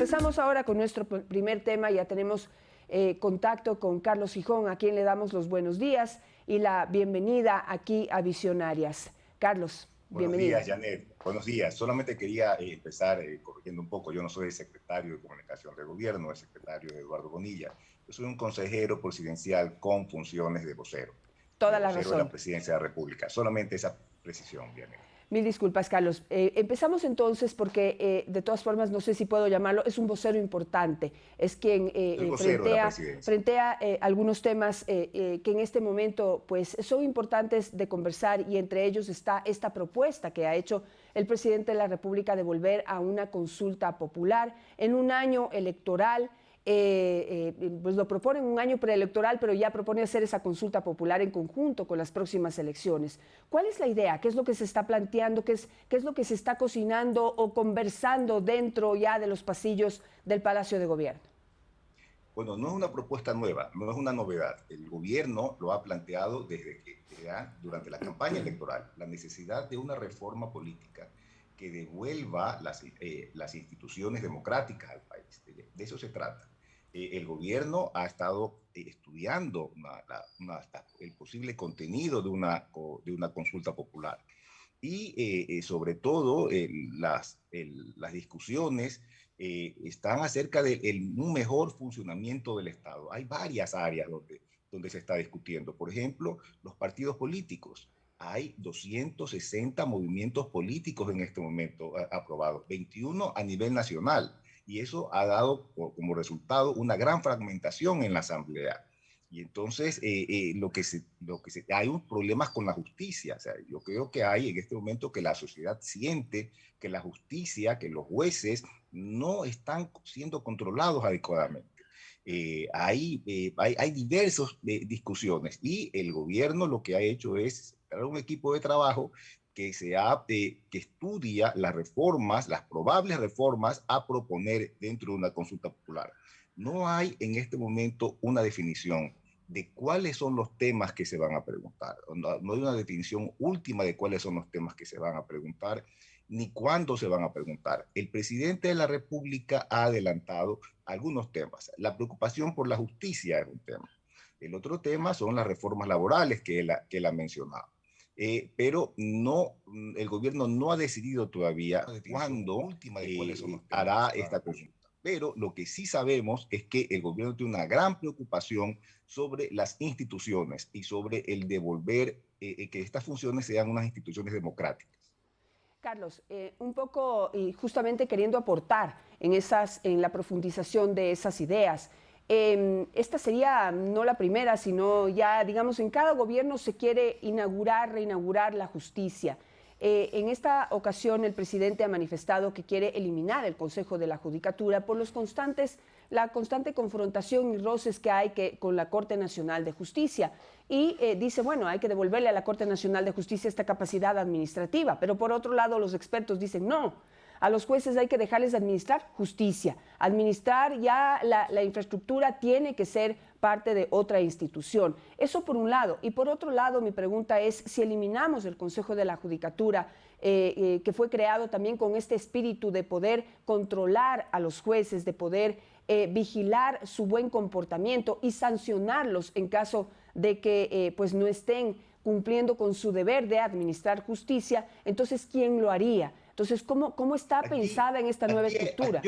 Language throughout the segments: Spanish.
Empezamos ahora con nuestro primer tema. Ya tenemos contacto con Carlos Gijón, a quien le damos los buenos días y la bienvenida aquí a Visionarias. Carlos, Buenos bienvenido. días, Janet. Buenos días. Solamente quería empezar corrigiendo un poco. Yo no soy el secretario de Comunicación del Gobierno, el secretario es Eduardo Bonilla. Yo soy un consejero presidencial con funciones de vocero Toda la de la razón. Presidencia de la República. Solamente esa precisión, Janet. Mil disculpas, Carlos. Empezamos entonces porque, de todas formas, no sé si puedo llamarlo, es un vocero importante. Es quien El vocero de la Presidencia. frentea algunos temas que en este momento pues, son importantes de conversar, y entre ellos está esta propuesta que ha hecho el presidente de la República de volver a una consulta popular en un año electoral. Pues lo propone en un año preelectoral, pero ya propone hacer esa consulta popular en conjunto con las próximas elecciones. ¿Cuál es la idea? ¿Qué es lo que se está planteando? ¿Qué es lo que se está cocinando o conversando dentro ya de los pasillos del Palacio de Gobierno? Bueno, no es una propuesta nueva, no es una novedad. El gobierno lo ha planteado desde que durante la campaña electoral, la necesidad de una reforma política que devuelva las instituciones democráticas al país. De eso se trata. El gobierno ha estado estudiando el posible contenido de una consulta popular y sobre todo las discusiones están acerca de un mejor funcionamiento del Estado. Hay varias áreas donde se está discutiendo. Por ejemplo, los partidos políticos. Hay 260 movimientos políticos en este momento aprobados, 21 a nivel nacional, y eso ha dado como resultado una gran fragmentación en la Asamblea. Y entonces hay un problemas con la justicia. O sea, yo creo que hay en este momento que la sociedad siente que la justicia, que los jueces no están siendo controlados adecuadamente. Hay diversas discusiones, y el gobierno lo que ha hecho es crear un equipo de trabajo que estudia las reformas, las probables reformas a proponer dentro de una consulta popular. No hay en este momento una definición de cuáles son los temas que se van a preguntar. No hay una definición última de cuáles son los temas que se van a preguntar, ni cuándo se van a preguntar. El presidente de la República ha adelantado algunos temas. La preocupación por la justicia es un tema. El otro tema son las reformas laborales que él ha mencionado. Pero no, el gobierno no ha decidido todavía cuándo hará esta consulta. Pero lo que sí sabemos es que el gobierno tiene una gran preocupación sobre las instituciones y sobre el devolver que estas funciones sean unas instituciones democráticas. Carlos, un poco y justamente queriendo aportar en la profundización de esas ideas. Esta sería no la primera, sino ya, digamos, en cada gobierno se quiere reinaugurar la justicia. En esta ocasión el presidente ha manifestado que quiere eliminar el Consejo de la Judicatura por la constante confrontación y roces que hay con la Corte Nacional de Justicia. Y dice, bueno, hay que devolverle a la Corte Nacional de Justicia esta capacidad administrativa. Pero por otro lado, los expertos dicen, no, a los jueces hay que dejarles administrar justicia. Administrar ya la infraestructura tiene que ser parte de otra institución. Eso por un lado. Y por otro lado, mi pregunta es, si eliminamos el Consejo de la Judicatura, que fue creado también con este espíritu de poder controlar a los jueces, de poder vigilar su buen comportamiento y sancionarlos en caso de que pues no estén cumpliendo con su deber de administrar justicia, entonces, ¿quién lo haría? Entonces, ¿cómo está pensada en esta nueva estructura?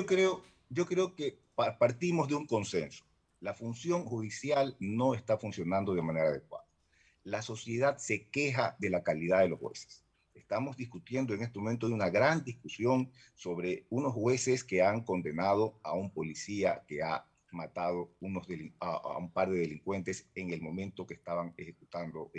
Yo creo que partimos de un consenso. La función judicial no está funcionando de manera adecuada. La sociedad se queja de la calidad de los jueces. Estamos discutiendo en este momento de una gran discusión sobre unos jueces que han condenado a un policía que ha matado a un par de delincuentes en el momento que estaban ejecutando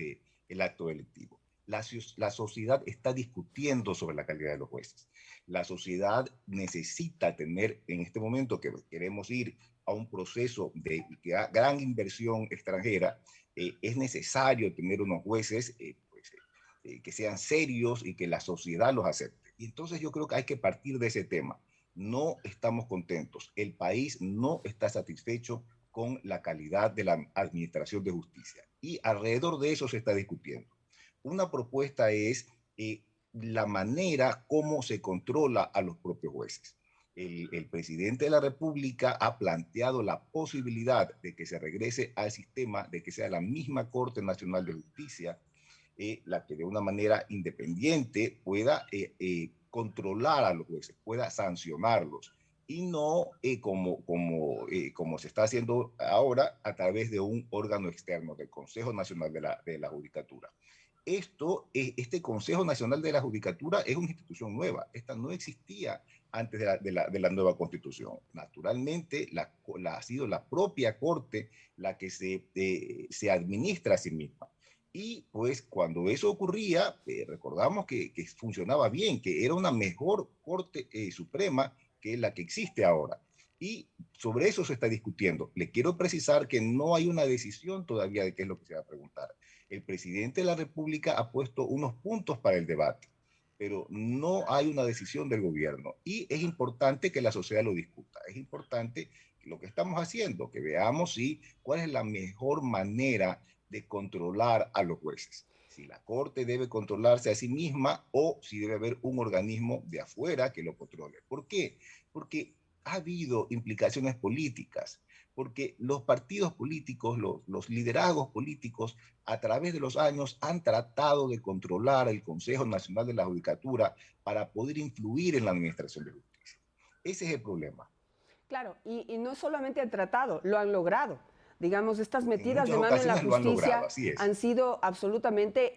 el acto delictivo. La sociedad está discutiendo sobre la calidad de los jueces. La sociedad necesita tener, en este momento que queremos ir a un proceso de gran inversión extranjera, es necesario tener unos jueces que sean serios y que la sociedad los acepte. Y entonces yo creo que hay que partir de ese tema. No estamos contentos. El país no está satisfecho con la calidad de la administración de justicia. Y alrededor de eso se está discutiendo. Una propuesta es la manera como se controla a los propios jueces. El presidente de la República ha planteado la posibilidad de que se regrese al sistema, de que sea la misma Corte Nacional de Justicia la que de una manera independiente pueda controlar a los jueces, pueda sancionarlos, y no como se está haciendo ahora a través de un órgano externo, del Consejo Nacional de la Judicatura. Este Consejo Nacional de la Judicatura es una institución nueva. Esta no existía antes de la nueva Constitución. Naturalmente, ha sido la propia Corte la que se administra a sí misma. Y pues cuando eso ocurría, recordamos que funcionaba bien, que era una mejor Corte Suprema que la que existe ahora. Y sobre eso se está discutiendo. Le quiero precisar que no hay una decisión todavía de qué es lo que se va a preguntar. El presidente de la República ha puesto unos puntos para el debate, pero no hay una decisión del gobierno. Y es importante que la sociedad lo discuta. Es importante que lo que estamos haciendo, que veamos cuál es la mejor manera de controlar a los jueces. Si la Corte debe controlarse a sí misma o si debe haber un organismo de afuera que lo controle. ¿Por qué? Porque ha habido implicaciones políticas, porque los partidos políticos, los liderazgos políticos, a través de los años han tratado de controlar el Consejo Nacional de la Judicatura para poder influir en la administración de justicia. Ese es el problema. Claro, y no solamente han tratado, lo han logrado. Digamos, estas metidas de muchas mano en la ocasiones lo han justicia logrado, así es. han sido absolutamente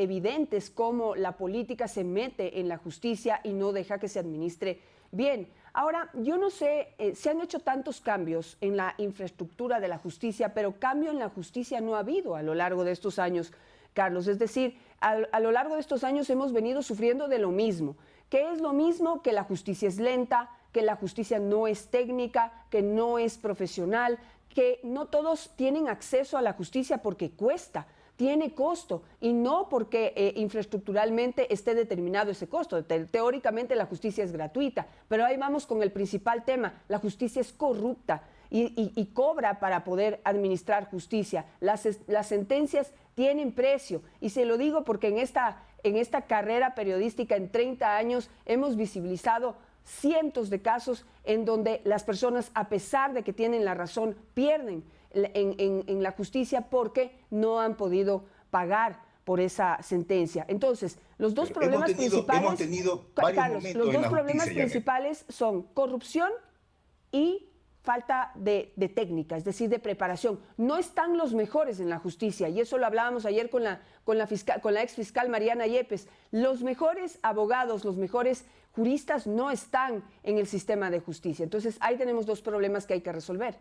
evidentes cómo la política se mete en la justicia y no deja que se administre bien. Ahora, yo no sé, se han hecho tantos cambios en la infraestructura de la justicia, pero cambio en la justicia no ha habido a lo largo de estos años, Carlos. Es decir, a lo largo de estos años hemos venido sufriendo de lo mismo. ¿Qué es lo mismo? Que la justicia es lenta, que la justicia no es técnica, que no es profesional, que no todos tienen acceso a la justicia porque cuesta, tiene costo, y no porque infraestructuralmente esté determinado ese costo. Teóricamente la justicia es gratuita, pero ahí vamos con el principal tema: la justicia es corrupta y cobra para poder administrar justicia. Las sentencias tienen precio, y se lo digo porque en esta carrera periodística en 30 años hemos visibilizado cientos de casos en donde las personas, a pesar de que tienen la razón, pierden en la justicia porque no han podido pagar por esa sentencia. Entonces, los dos problemas principales, hemos tenido varios Carlos, momentos los en dos la problemas justicia, principales son corrupción y falta de técnica, es decir, de preparación. No están los mejores en la justicia, y eso lo hablábamos ayer con la ex fiscal Mariana Yepes. Los mejores abogados, los mejores juristas no están en el sistema de justicia. Entonces, ahí tenemos dos problemas que hay que resolver.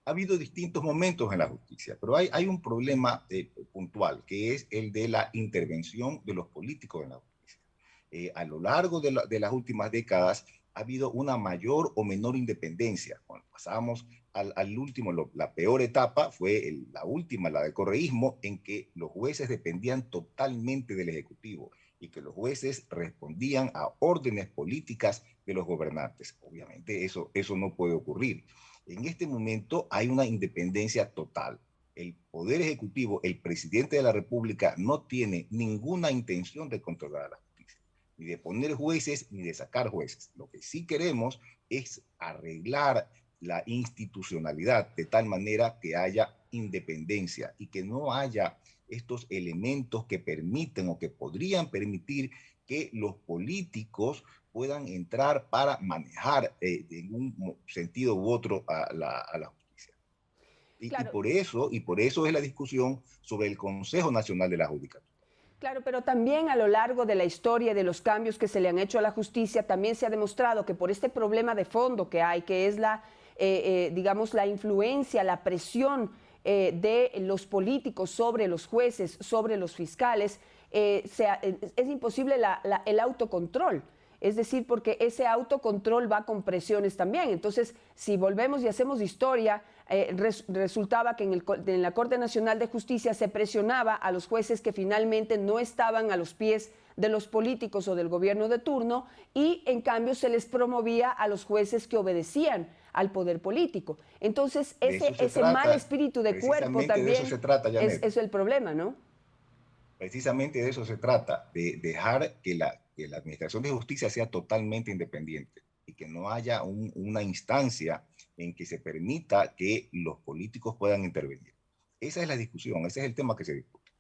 Ha habido distintos momentos en la justicia, pero hay un problema puntual, que es el de la intervención de los políticos en la justicia. A lo largo de las últimas décadas ha habido una mayor o menor independencia. Cuando pasamos al último, la peor etapa fue la última, la del correísmo, en que los jueces dependían totalmente del Ejecutivo y que los jueces respondían a órdenes políticas de los gobernantes. Obviamente eso no puede ocurrir. En este momento hay una independencia total. El Poder Ejecutivo, el presidente de la República, no tiene ninguna intención de controlar a la justicia, ni de poner jueces, ni de sacar jueces. Lo que sí queremos es arreglar la institucionalidad de tal manera que haya independencia y que no haya estos elementos que permiten o que podrían permitir que los políticos puedan entrar para manejar en un sentido u otro a la justicia. Claro. Y por eso es la discusión sobre el Consejo Nacional de la Judicatura. Claro, pero también a lo largo de la historia y de los cambios que se le han hecho a la justicia, también se ha demostrado que por este problema de fondo que hay, que es digamos, la influencia, la presión de los políticos sobre los jueces, sobre los fiscales, es imposible el autocontrol. Es decir, porque ese autocontrol va con presiones también. Entonces, si volvemos y hacemos historia, resultaba que en la Corte Nacional de Justicia se presionaba a los jueces que finalmente no estaban a los pies de los políticos o del gobierno de turno, y en cambio se les promovía a los jueces que obedecían al poder político. Entonces, ese mal espíritu de cuerpo también es el problema, ¿no? Precisamente de eso se trata, de dejar que que la Administración de Justicia sea totalmente independiente y que no haya una instancia en que se permita que los políticos puedan intervenir. Esa es la discusión, ese es el tema que se discute.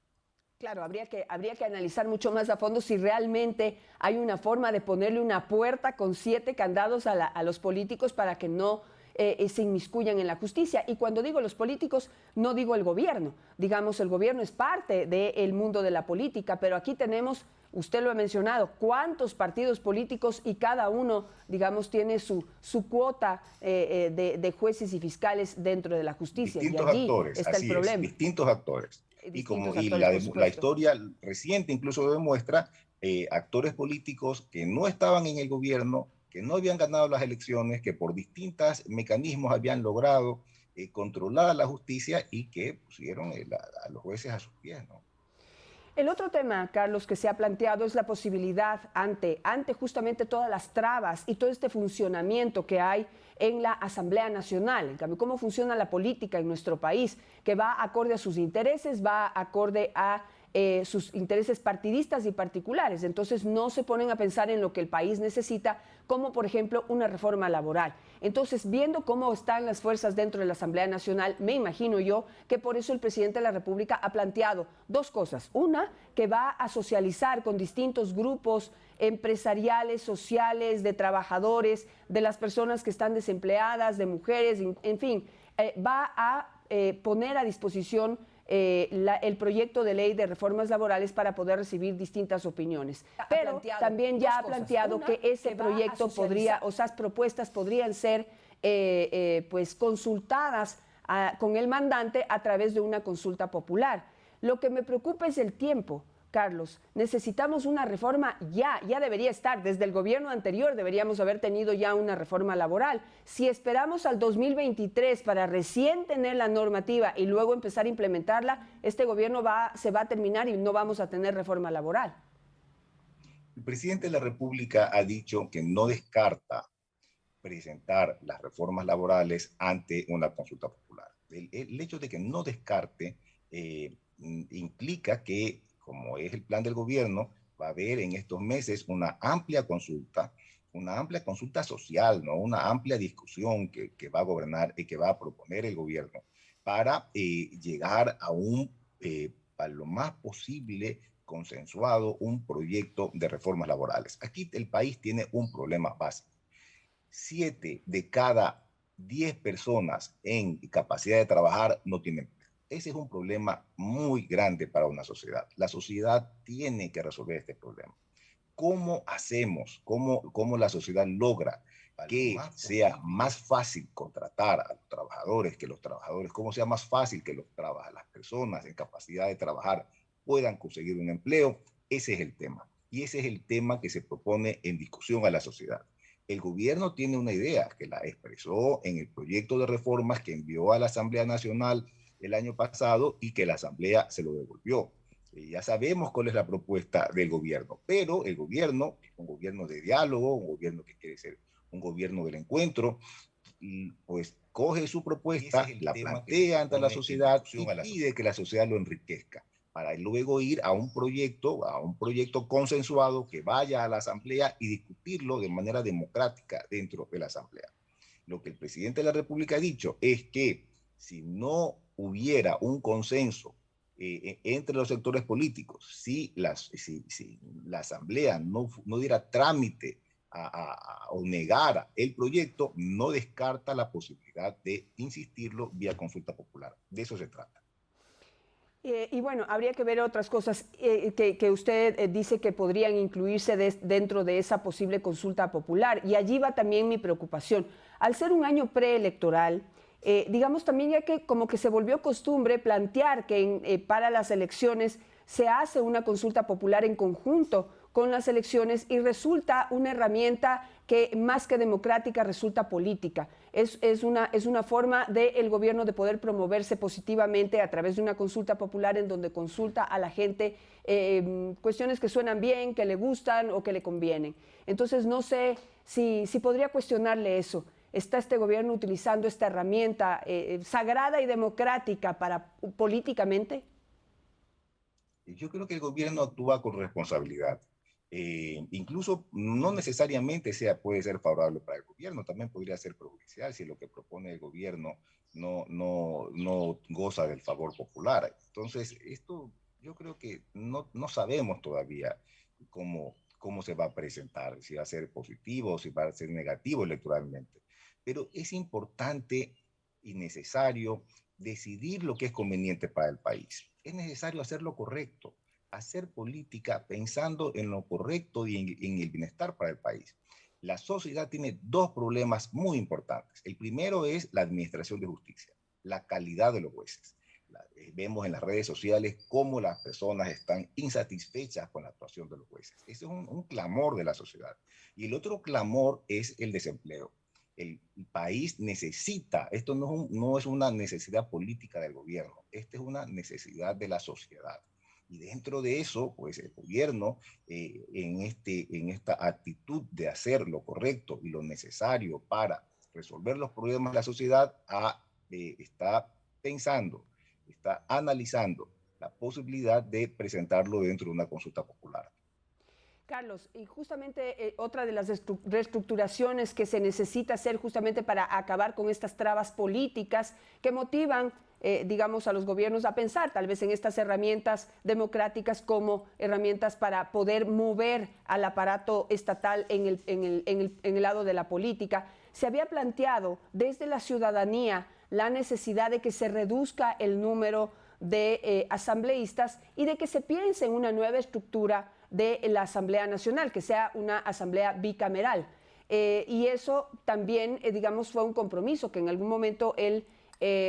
Claro, habría que analizar mucho más a fondo si realmente hay una forma de ponerle una puerta con 7 candados a los políticos para que no se inmiscuyan en la justicia. Y cuando digo los políticos, no digo el gobierno. Digamos, el gobierno es parte del mundo de la política, pero aquí tenemos, usted lo ha mencionado, cuántos partidos políticos y cada uno, digamos, tiene su cuota de jueces y fiscales dentro de la justicia. Distintos Y allí actores, está el así es, problema. distintos actores. Distintos Y actores, por la supuesto. historia reciente incluso demuestra actores políticos que no estaban en el gobierno, que no habían ganado las elecciones, que por distintos mecanismos habían logrado controlar a la justicia y que pusieron a los jueces a sus pies, ¿no? El otro tema, Carlos, que se ha planteado es la posibilidad ante justamente todas las trabas y todo este funcionamiento que hay en la Asamblea Nacional, en cambio, cómo funciona la política en nuestro país, que va acorde a sus intereses, va acorde a sus intereses partidistas y particulares. Entonces no se ponen a pensar en lo que el país necesita, como por ejemplo una reforma laboral. Entonces, viendo cómo están las fuerzas dentro de la Asamblea Nacional, me imagino yo que por eso el presidente de la República ha planteado 2 cosas. Una, que va a socializar con distintos grupos empresariales, sociales, de trabajadores, de las personas que están desempleadas, de mujeres, en fin, va a poner a disposición el proyecto de ley de reformas laborales para poder recibir distintas opiniones. Pero también ya ha planteado que ese proyecto podría, o esas propuestas podrían ser pues consultadas con el mandante a través de una consulta popular. Lo que me preocupa es el tiempo. Carlos, necesitamos una reforma ya debería estar, desde el gobierno anterior deberíamos haber tenido ya una reforma laboral. Si esperamos al 2023 para recién tener la normativa y luego empezar a implementarla, este gobierno se va a terminar y no vamos a tener reforma laboral. El presidente de la República ha dicho que no descarta presentar las reformas laborales ante una consulta popular. El hecho de que no descarte implica que, como es el plan del gobierno, va a haber en estos meses una amplia consulta social, ¿no? Una amplia discusión que va a gobernar y que va a proponer el gobierno para llegar a lo más posible consensuado un proyecto de reformas laborales. Aquí el país tiene un problema básico. 7 de cada 10 personas en capacidad de trabajar no tienen empleo. Ese es un problema muy grande para una sociedad. La sociedad tiene que resolver este problema. ¿Cómo hacemos? ¿Cómo la sociedad logra que sea más fácil contratar a los trabajadores, que los trabajadores, cómo sea más fácil que las personas en capacidad de trabajar puedan conseguir un empleo? Ese es el tema. Y ese es el tema que se propone en discusión a la sociedad. El gobierno tiene una idea que la expresó en el proyecto de reformas que envió a la Asamblea Nacional el año pasado y que la Asamblea se lo devolvió. Ya sabemos cuál es la propuesta del gobierno, pero el gobierno es un gobierno de diálogo, un gobierno que quiere ser un gobierno del encuentro, y pues coge su propuesta, la plantea ante la sociedad y pide que la sociedad lo enriquezca para luego ir a un proyecto consensuado que vaya a la Asamblea y discutirlo de manera democrática dentro de la Asamblea. Lo que el presidente de la República ha dicho es que si no hubiera un consenso entre los sectores políticos, si la Asamblea no diera trámite o negara el proyecto, no descarta la posibilidad de insistirlo vía consulta popular. De eso se trata. Y bueno, habría que ver otras cosas que usted dice que podrían incluirse dentro de esa posible consulta popular. Y allí va también mi preocupación. Al ser un año preelectoral, digamos también ya que como que se volvió costumbre plantear que para las elecciones se hace una consulta popular en conjunto con las elecciones y resulta una herramienta que más que democrática resulta política. Es una forma del gobierno de poder promoverse positivamente a través de una consulta popular en donde consulta a la gente cuestiones que suenan bien, que le gustan o que le convienen. Entonces no sé si podría cuestionarle eso. ¿Está este gobierno utilizando esta herramienta sagrada y democrática políticamente? Yo creo que el gobierno actúa con responsabilidad. Incluso no necesariamente puede ser favorable para el gobierno, también podría ser perjudicial si lo que propone el gobierno no goza del favor popular. Entonces, esto yo creo que no sabemos todavía cómo se va a presentar, si va a ser positivo, si va a ser negativo electoralmente. Pero es importante y necesario decidir lo que es conveniente para el país. Es necesario hacer lo correcto, hacer política pensando en lo correcto y en el bienestar para el país. La sociedad tiene dos problemas muy importantes. El primero es la administración de justicia, la calidad de los jueces. Vemos en las redes sociales cómo las personas están insatisfechas con la actuación de los jueces. Ese es un clamor de la sociedad. Y el otro clamor es el desempleo. El país necesita, esto no es una necesidad política del gobierno, esta es una necesidad de la sociedad. Y dentro de eso, pues el gobierno, en esta actitud de hacer lo correcto y lo necesario para resolver los problemas de la sociedad, está pensando, está analizando la posibilidad de presentarlo dentro de una consulta popular. Carlos, y justamente otra de las reestructuraciones que se necesita hacer justamente para acabar con estas trabas políticas que motivan, digamos, a los gobiernos a pensar tal vez en estas herramientas democráticas como herramientas para poder mover al aparato estatal en el lado de la política. Se había planteado desde la ciudadanía la necesidad de que se reduzca el número de asambleístas y de que se piense en una nueva estructura de la Asamblea Nacional, que sea una asamblea bicameral. Y eso también, digamos, fue un compromiso que en algún momento el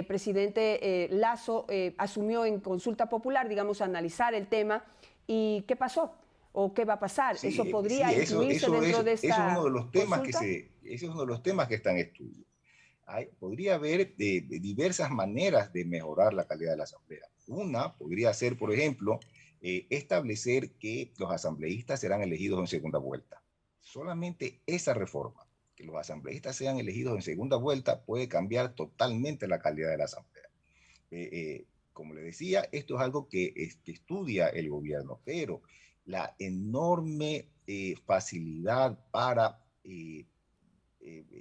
presidente Lasso asumió en consulta popular, digamos, a analizar el tema. ¿Y qué pasó? ¿O qué va a pasar? Sí, ¿Eso sí, podría incluirse dentro de eso es uno esta de los temas consulta? ese es uno de los temas que están en estudio. Podría haber diversas maneras de mejorar la calidad de la asamblea. Una podría ser, por ejemplo, establecer que los asambleístas serán elegidos en segunda vuelta. Solamente esa reforma, que los asambleístas sean elegidos en segunda vuelta, puede cambiar totalmente la calidad de la asamblea. Como le decía, esto es algo que estudia el gobierno, pero la enorme facilidad para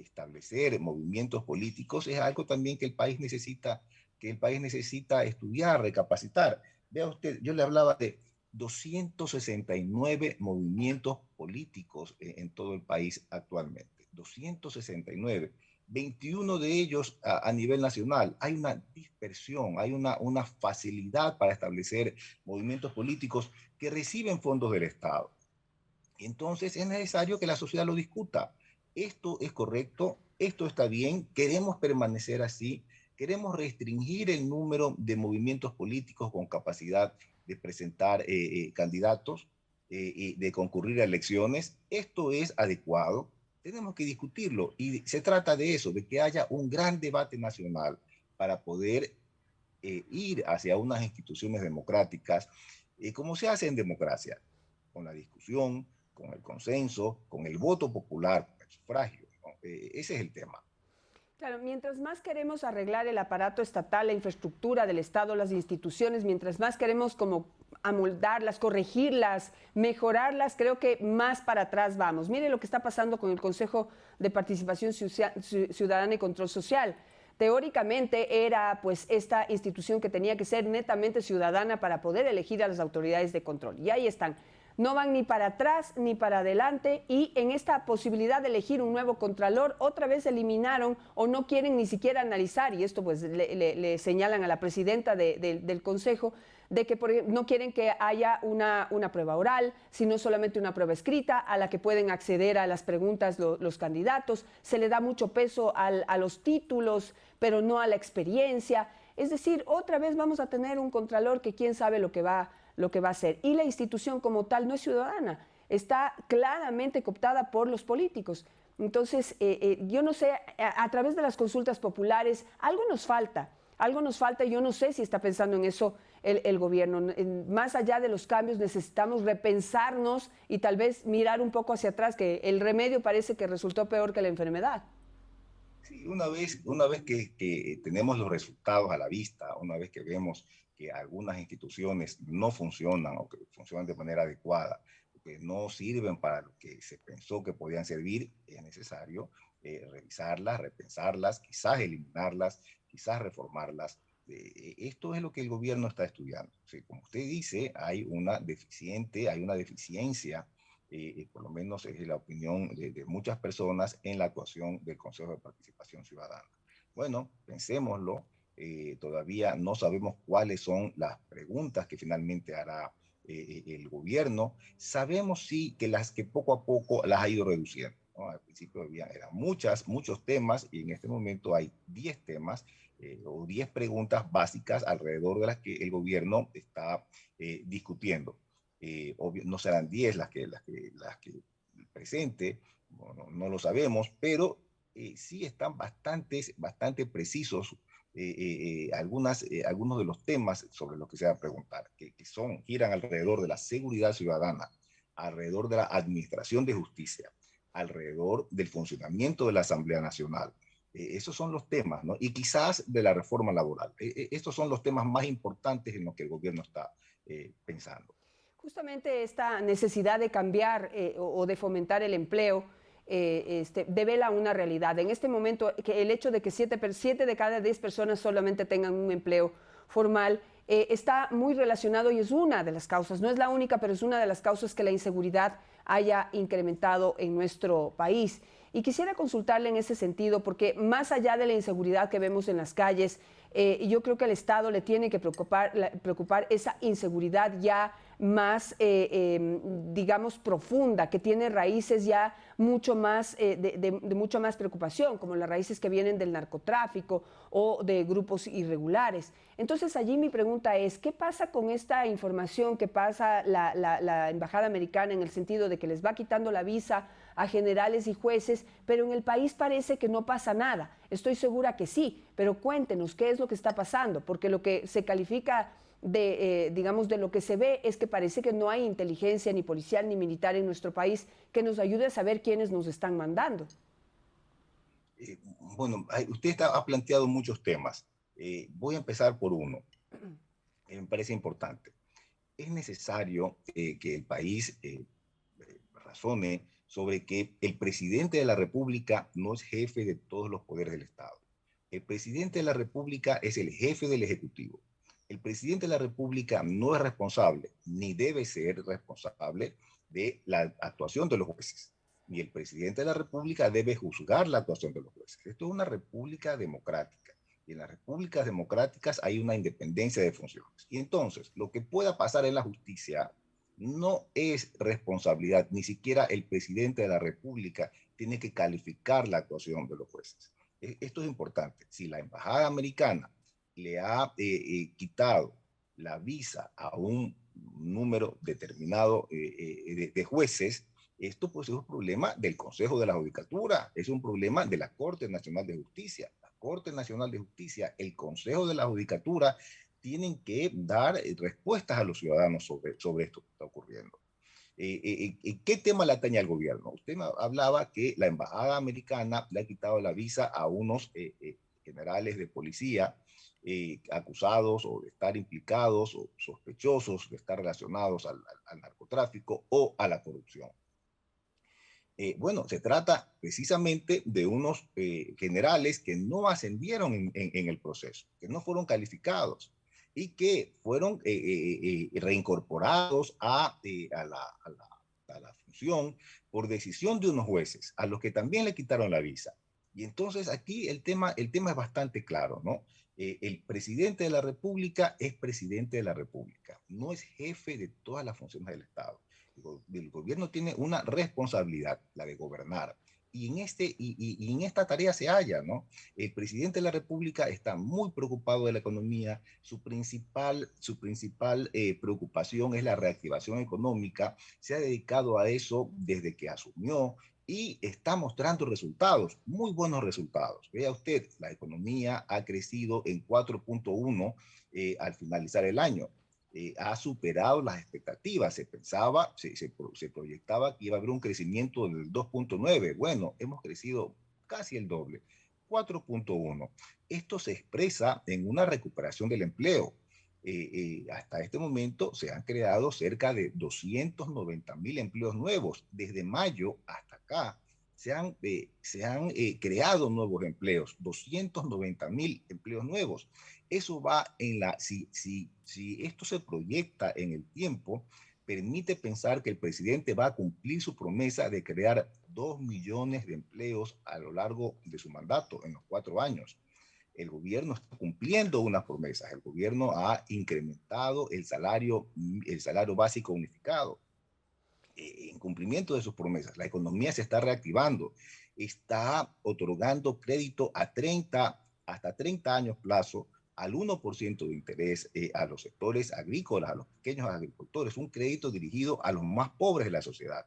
establecer movimientos políticos es algo también que el país necesita estudiar, recapacitar. Vea usted, yo le hablaba de 269 movimientos políticos en todo el país actualmente. 269. 21 de ellos a nivel nacional. Hay una dispersión, hay una facilidad para establecer movimientos políticos que reciben fondos del Estado. Entonces es necesario que la sociedad lo discuta. Esto es correcto, esto está bien, queremos permanecer así, queremos restringir el número de movimientos políticos con capacidad de presentar candidatos, de concurrir a elecciones. Esto es adecuado, tenemos que discutirlo y se trata de eso, de que haya un gran debate nacional para poder ir hacia unas instituciones democráticas, como se hace en democracia, con la discusión, con el consenso, con el voto popular, con el sufragio, ¿no? Ese es el tema. Claro, mientras más queremos arreglar el aparato estatal, la infraestructura del Estado, las instituciones, mientras más queremos como amoldarlas, corregirlas, mejorarlas, creo que más para atrás vamos. Mire lo que está pasando con el Consejo de Participación Ciudadana y Control Social. Teóricamente era pues esta institución que tenía que ser netamente ciudadana para poder elegir a las autoridades de control. Y ahí están. No van ni para atrás ni para adelante y en esta posibilidad de elegir un nuevo contralor otra vez eliminaron o no quieren ni siquiera analizar, y esto pues le señalan a la presidenta del Consejo, de que no quieren que haya una prueba oral, sino solamente una prueba escrita a la que pueden acceder a las preguntas los candidatos. Se le da mucho peso a los títulos, pero no a la experiencia. Es decir, otra vez vamos a tener un contralor que quién sabe lo que va a hacer. Y la institución como tal no es ciudadana, está claramente cooptada por los políticos. Entonces, yo no sé, a través de las consultas populares, algo nos falta y yo no sé si está pensando en eso el gobierno. Más allá de los cambios, necesitamos repensarnos y tal vez mirar un poco hacia atrás, que el remedio parece que resultó peor que la enfermedad. Sí, una vez que tenemos los resultados a la vista, una vez que vemos que algunas instituciones no funcionan o que funcionan de manera adecuada, que no sirven para lo que se pensó que podían servir, es necesario revisarlas, repensarlas, quizás eliminarlas, quizás reformarlas. Esto es lo que el gobierno está estudiando. O sea, como usted dice, hay una deficiencia, por lo menos es la opinión de muchas personas en la actuación del Consejo de Participación Ciudadana. Bueno, pensémoslo. Todavía no sabemos cuáles son las preguntas que finalmente hará el gobierno. Sabemos sí que poco a poco las ha ido reduciendo, ¿no? Al principio eran muchos temas, y en este momento hay 10 temas o 10 preguntas básicas alrededor de las que el gobierno está discutiendo. No serán 10 las que presente, bueno, no lo sabemos, pero sí están bastante precisos algunos de los temas sobre los que se va a preguntar, que giran alrededor de la seguridad ciudadana, alrededor de la administración de justicia, alrededor del funcionamiento de la Asamblea Nacional. Esos son los temas, ¿no? Y quizás de la reforma laboral. Estos son los temas más importantes en los que el gobierno está pensando. Justamente esta necesidad de cambiar o de fomentar el empleo devela una realidad. En este momento, que el hecho de que 7 de cada 10 personas solamente tengan un empleo formal está muy relacionado y es una de las causas, no es la única, pero es una de las causas que la inseguridad haya incrementado en nuestro país. Y quisiera consultarle en ese sentido, porque más allá de la inseguridad que vemos en las calles, yo creo que al Estado le tiene que preocupar esa inseguridad ya más, digamos, profunda, que tiene raíces ya mucho más, de mucha más preocupación, como las raíces que vienen del narcotráfico o de grupos irregulares. Entonces, allí mi pregunta es, ¿qué pasa con esta información que pasa la Embajada Americana en el sentido de que les va quitando la visa a generales y jueces, pero en el país parece que no pasa nada? Estoy segura que sí, pero cuéntenos qué es lo que está pasando, porque lo que se califica digamos, de lo que se ve es que parece que no hay inteligencia ni policial ni militar en nuestro país que nos ayude a saber quiénes nos están mandando. Bueno, usted ha planteado muchos temas. Voy a empezar por uno, que me parece importante. Es necesario que el país razone sobre que el presidente de la República no es jefe de todos los poderes del Estado. El presidente de la República es el jefe del Ejecutivo. El presidente de la República no es responsable, ni debe ser responsable de la actuación de los jueces. Ni el presidente de la República debe juzgar la actuación de los jueces. Esto es una república democrática. Y en las repúblicas democráticas hay una independencia de funciones. Y entonces, lo que pueda pasar en la justicia no es responsabilidad, ni siquiera el presidente de la República tiene que calificar la actuación de los jueces. Esto es importante. Si la embajada americana le ha quitado la visa a un número determinado de jueces, esto pues es un problema del Consejo de la Judicatura, es un problema de la Corte Nacional de Justicia. La Corte Nacional de Justicia, el Consejo de la Judicatura tienen que dar respuestas a los ciudadanos sobre esto que está ocurriendo. ¿Qué tema le atañe al gobierno? Usted hablaba que la embajada americana le ha quitado la visa a unos generales de policía acusados o de estar implicados o sospechosos de estar relacionados al narcotráfico o a la corrupción. Bueno, se trata precisamente de unos generales que no ascendieron en el proceso, que no fueron calificados y que fueron reincorporados a la función por decisión de unos jueces, a los que también le quitaron la visa. Y entonces aquí el tema es bastante claro, ¿no? El presidente de la República es presidente de la República, no es jefe de todas las funciones del Estado. El gobierno tiene una responsabilidad, la de gobernar. Y en esta tarea se halla, ¿no? El presidente de la República está muy preocupado de la economía. Su principal preocupación es la reactivación económica. Se ha dedicado a eso desde que asumió y está mostrando resultados, muy buenos resultados. Vea usted, la economía ha crecido en 4.1 al finalizar el año. Ha superado las expectativas. Se pensaba, se proyectaba que iba a haber un crecimiento del 2.9. Bueno, hemos crecido casi el doble, 4.1. Esto se expresa en una recuperación del empleo. hasta este momento se han creado cerca de 290.000 empleos nuevos. Desde mayo hasta acá se han creado nuevos empleos, 290.000 empleos nuevos. Eso va en la, si esto se proyecta en el tiempo, permite pensar que el presidente va a cumplir su promesa de crear 2 millones de empleos a lo largo de su mandato, en los 4 años. El gobierno está cumpliendo unas promesas. El gobierno ha incrementado el salario básico unificado en cumplimiento de sus promesas. La economía se está reactivando, está otorgando crédito hasta 30 años plazo al 1% de interés a los sectores agrícolas, a los pequeños agricultores, un crédito dirigido a los más pobres de la sociedad.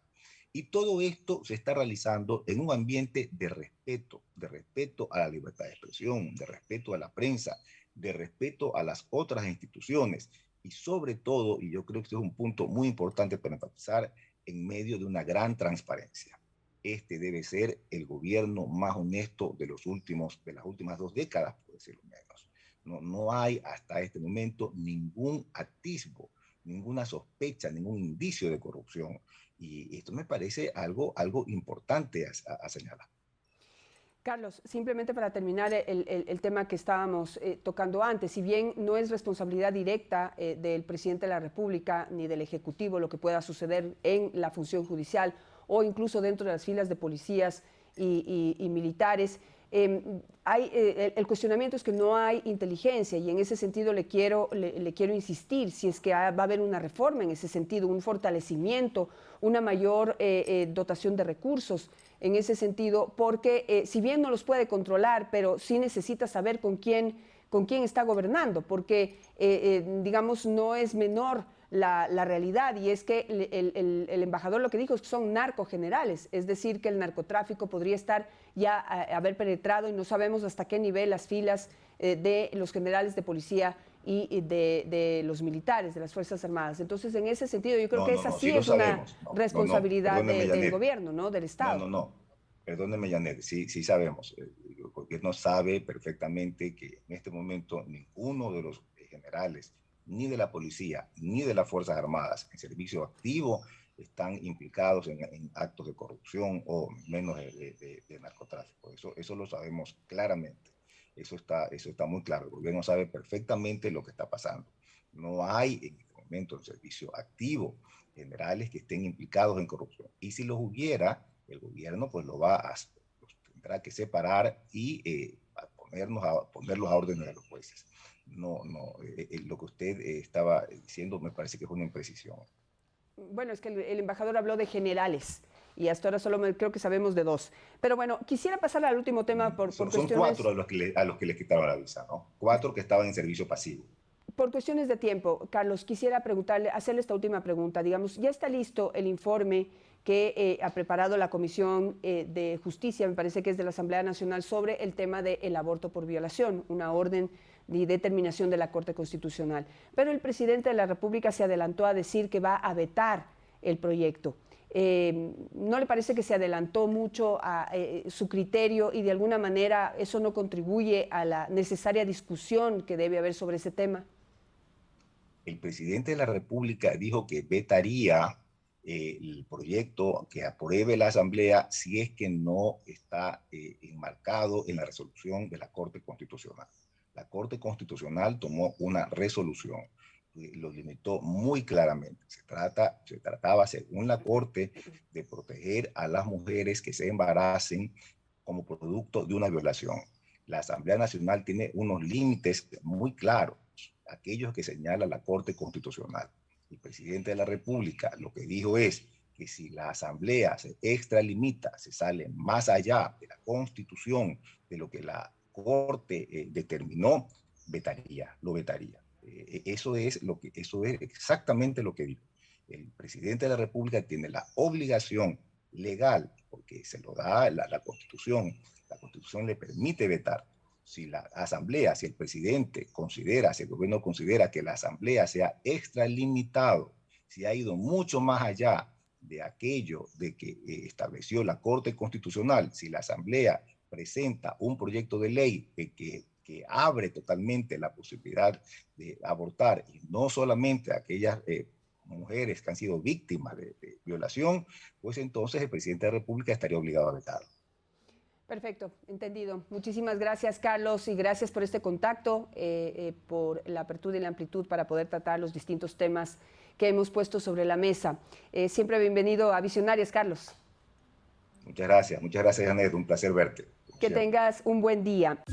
Y todo esto se está realizando en un ambiente de respeto a la libertad de expresión, de respeto a la prensa, de respeto a las otras instituciones y sobre todo, y yo creo que este es un punto muy importante para enfatizar, en medio de una gran transparencia. Este debe ser el gobierno más honesto de las últimas 2 décadas, por decirlo menos. No hay hasta este momento ningún atisbo, ninguna sospecha, ningún indicio de corrupción. Y esto me parece algo importante a señalar. Carlos, simplemente para terminar el tema que estábamos tocando antes, si bien no es responsabilidad directa del presidente de la República ni del Ejecutivo lo que pueda suceder en la función judicial o incluso dentro de las filas de policías y militares, el cuestionamiento es que no hay inteligencia y en ese sentido le quiero insistir si es que va a haber una reforma en ese sentido, un fortalecimiento, una mayor dotación de recursos en ese sentido, porque si bien no los puede controlar, pero sí necesita saber con quién está gobernando, porque digamos no es menor la realidad, y es que el embajador lo que dijo es que son narcogenerales, es decir, que el narcotráfico podría estar ya haber penetrado y no sabemos hasta qué nivel las filas de los generales de policía y de los militares, de las Fuerzas Armadas. Entonces, en ese sentido, yo creo que esa sí es una responsabilidad del gobierno, ¿no? Del Estado. Perdóneme, Janet, sí sabemos. El gobierno sabe perfectamente que en este momento ninguno de los generales, ni de la policía, ni de las Fuerzas Armadas en servicio activo están implicados en actos de corrupción o menos de narcotráfico. Eso lo sabemos claramente. Eso está muy claro. El gobierno sabe perfectamente lo que está pasando. No hay en este momento en servicio activo generales que estén implicados en corrupción. Y si los hubiera, el gobierno pues los tendrá que separar y ponerlos a órdenes de los jueces. Lo que usted estaba diciendo me parece que es una imprecisión. Bueno, es que el embajador habló de generales y hasta ahora solo creo que sabemos de 2. Pero bueno, quisiera pasar al último tema por cuestiones... Son 4 a los que les quitaron la visa, ¿no? 4 que estaban en servicio pasivo. Por cuestiones de tiempo, Carlos, quisiera hacerle esta última pregunta. Digamos, ya está listo el informe que ha preparado la Comisión de Justicia, me parece que es de la Asamblea Nacional, sobre el tema del aborto por violación, una orden de determinación de la Corte Constitucional. Pero el presidente de la República se adelantó a decir que va a vetar el proyecto. ¿No le parece que se adelantó mucho a su criterio y de alguna manera eso no contribuye a la necesaria discusión que debe haber sobre ese tema? El presidente de la República dijo que vetaría el proyecto que apruebe la Asamblea si es que no está enmarcado en la resolución de la Corte Constitucional. La Corte Constitucional tomó una resolución, lo limitó muy claramente. Se trataba, según la Corte, de proteger a las mujeres que se embaracen como producto de una violación. La Asamblea Nacional tiene unos límites muy claros, aquellos que señala la Corte Constitucional. El presidente de la República lo que dijo es que si la Asamblea se extralimita, se sale más allá de la Constitución, de lo que la Corte determinó, lo vetaría. Eso es exactamente lo que dijo. El presidente de la República tiene la obligación legal, porque se lo da la Constitución. La Constitución le permite vetar. Si la Asamblea, si el presidente considera, si el gobierno considera que la Asamblea se ha extralimitado, si ha ido mucho más allá de aquello de que estableció la Corte Constitucional, si la Asamblea presenta un proyecto de ley que que abre totalmente la posibilidad de abortar, y no solamente a aquellas mujeres que han sido víctimas de violación, pues entonces el presidente de la República estaría obligado a vetarlo. Perfecto, entendido. Muchísimas gracias, Carlos, y gracias por este contacto, por la apertura y la amplitud para poder tratar los distintos temas que hemos puesto sobre la mesa. Siempre bienvenido a Visionarias, Carlos. Muchas gracias, Janet, un placer verte. Que tengas un buen día.